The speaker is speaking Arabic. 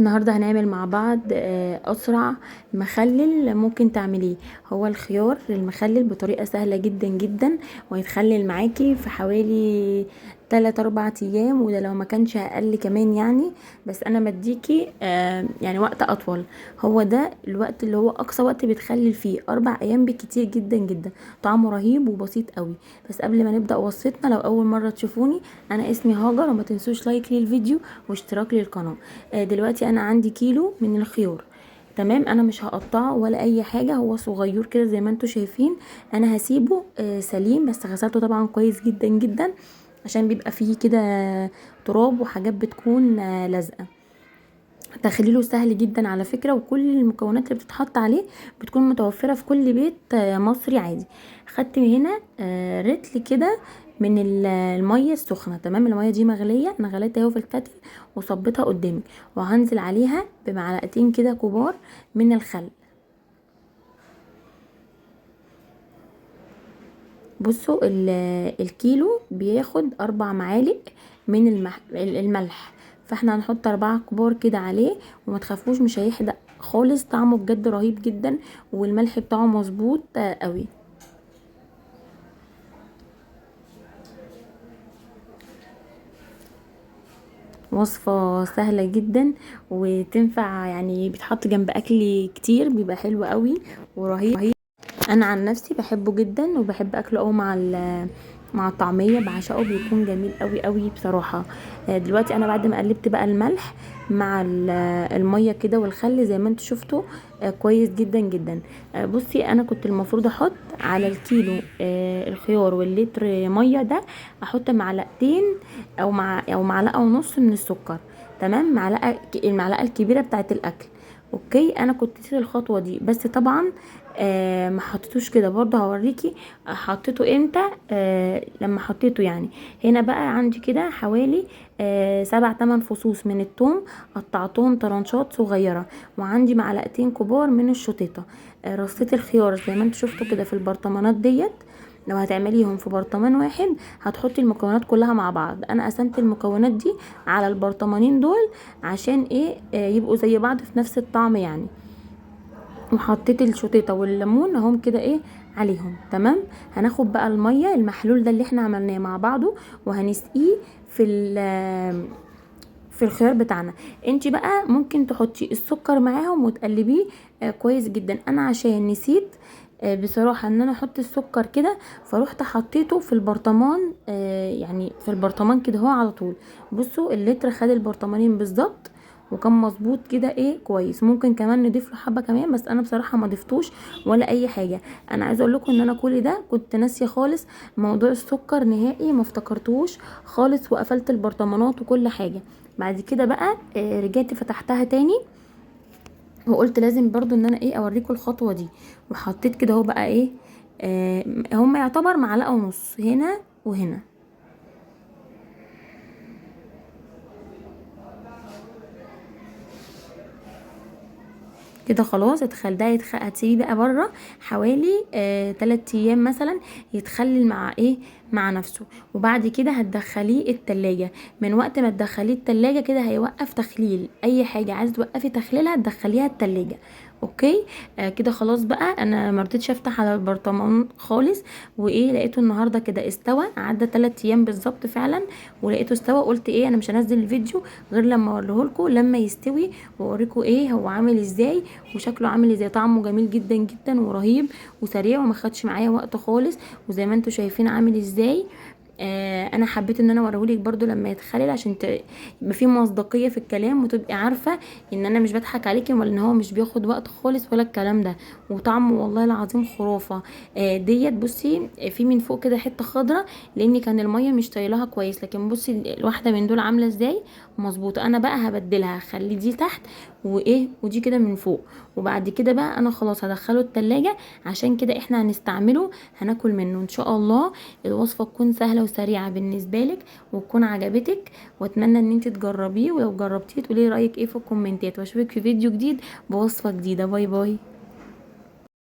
النهاردة هنعمل مع بعض أسرع مخلل ممكن تعمليه. هو الخيار المخلل بطريقة سهلة جدا جدا، وهيتخلل معاكي في حوالي 3 4 ايام، وده لو ما كانش اقل كمان يعني. بس انا مديكي يعني وقت اطول. هو ده الوقت اللي هو اقصى وقت بيتخلل فيه 4 ايام بكتير جدا جدا. طعمه رهيب وبسيط قوي. بس قبل ما نبدأ وصفتنا، لو اول مرة تشوفوني، انا اسمي هاجر، وما تنسوش لايك للفيديو واشتراك للقناة. دلوقتي انا عندي كيلو من الخيار. تمام، انا مش هقطعه ولا اي حاجه، هو صغير كده زي ما انتم شايفين. انا هسيبه سليم، بس غسلته طبعا كويس جدا جدا، عشان بيبقى فيه كده تراب وحاجات بتكون لازقه. تخليله سهل جدا على فكره، وكل المكونات اللي بتتحط عليه بتكون متوفره في كل بيت مصري عادي. خدت هنا رتل كده من الميه السخنه. تمام، الميه دي مغليه، انا غليتها اهو في الكتل وصبيتها قدامك، وهنزل عليها بمعلقتين كده كبار من الخل. بصوا الكيلو بياخد 4 معالق من الملح، فاحنا هنحط 4 كبار كده عليه. وما تخافوش، مش هيحدق خالص، طعمه بجد رهيب جدا، والملح بتاعه مظبوط قوي. وصفة سهلة جدا، وتنفع يعني بيتحط جنب اكل كتير، بيبقى حلو قوي ورهيب. انا عن نفسي بحبه جدا، وبحب اكله قوي مع الطعميه، بعشقه، بيكون جميل قوي قوي بصراحه. دلوقتي انا بعد ما قلبت بقى الملح مع الميه كده والخل زي ما انتوا شفتوا كويس جدا جدا. بصي، انا كنت المفروض احط على الكيلو الخيار واللتر ميه ده، احط معلقتين او معلقه ونص من السكر. تمام، المعلقه الكبيره بتاعه الاكل. اوكي، انا كنت نسيت الخطوه دي، بس طبعا ما حطيتوش كده، برضه هوريكي حطيته امتى. لما حطيته يعني، هنا بقى عندي كده حوالي 7 8 فصوص من الثوم، قطعتهم طرنشات صغيره، وعندي معلقتين كبار من الشطيطه. رصيت الخيار زي ما انتوا شفتوا كده في البرطمانات ديت. لو هتعمليهم في برطمان واحد، هتحطي المكونات كلها مع بعض. انا قسمت المكونات دي على البرطمانين دول، عشان ايه يبقوا زي بعض في نفس الطعم يعني. وحطيت الشطيطه والليمون اهم كده ايه عليهم. تمام، هناخد بقى الميه المحلول ده اللي احنا عملناه مع بعضه، وهنسقيه في الخيار بتاعنا. انتي بقى ممكن تحطي السكر معاهم وتقلبيه كويس جدا. انا عشان نسيت بصراحة ان انا احط السكر كده، فروحت حطيته في البرطمان، يعني في البرطمان كده هو على طول. بصوا اللتر خد البرطمانين بالظبط، وكان مظبوط كده ايه كويس. ممكن كمان نضيف له حبه كمان، بس انا بصراحه ما ضفتوش ولا اي حاجه. انا عايزه اقول لكم ان انا كل ده كنت ناسيه خالص موضوع السكر نهائي، ما افتكرتوش خالص، وقفلت البرطمانات وكل حاجه. بعد كده بقى رجعت فتحتها تاني، وقلت لازم برضو ان انا ايه اوريكم الخطوه دي. وحطيت كده اهو بقى ايه، هما يعتبر معلقه ونص هنا وهنا. كده خلاص ده هتسيبيه بقى بره حوالي 3 ايام مثلا، يتخلل مع ايه مع نفسه. وبعد كده هتدخليه التلاجة. من وقت ما تدخليه التلاجة كده هيوقف تخليل، اي حاجة عايزه توقفي تخليلها تدخليها التلاجة. اوكي، كده خلاص بقى. انا مرضتش افتح على البرطمان خالص، وايه لقيته النهارده كده استوى، عدى 3 ايام بالظبط فعلا، ولقيته استوى. قلت ايه، انا مش هنزل الفيديو غير لما اوريهولكم لما يستوي، واوريكم ايه هو عامل ازاي وشكله عامل ازاي. طعمه جميل جدا جدا ورهيب وسريع، وما خدش معايا وقت خالص، وزي ما انتم شايفين عامل ازاي. انا حبيت ان انا اوريهولك برضو لما يتخلل، عشان يبقى في مصداقيه في الكلام، وتبقي عارفه ان انا مش بضحك عليكي، ولا ان هو مش بياخد وقت خالص ولا الكلام ده. وطعمه والله العظيم خرافه. ديت بصي في من فوق كده حته خضره، لان كان الميه مش طايلها كويس، لكن بصي الواحده من دول عامله ازاي مظبوطه. انا بقى هبدلها، هخلي دي تحت وايه ودي كده من فوق. وبعد كده بقى انا خلاص هدخله التلاجة، عشان كده احنا هنستعمله، هناكل منه ان شاء الله. الوصفة تكون سهلة وسريعة بالنسبة لك، وتكون عجبتك، واتمنى ان انت تجربيه، ولو جربتيه تقولي رأيك ايه في الكومنتات. واشوفك في فيديو جديد بوصفة جديدة. باي باي.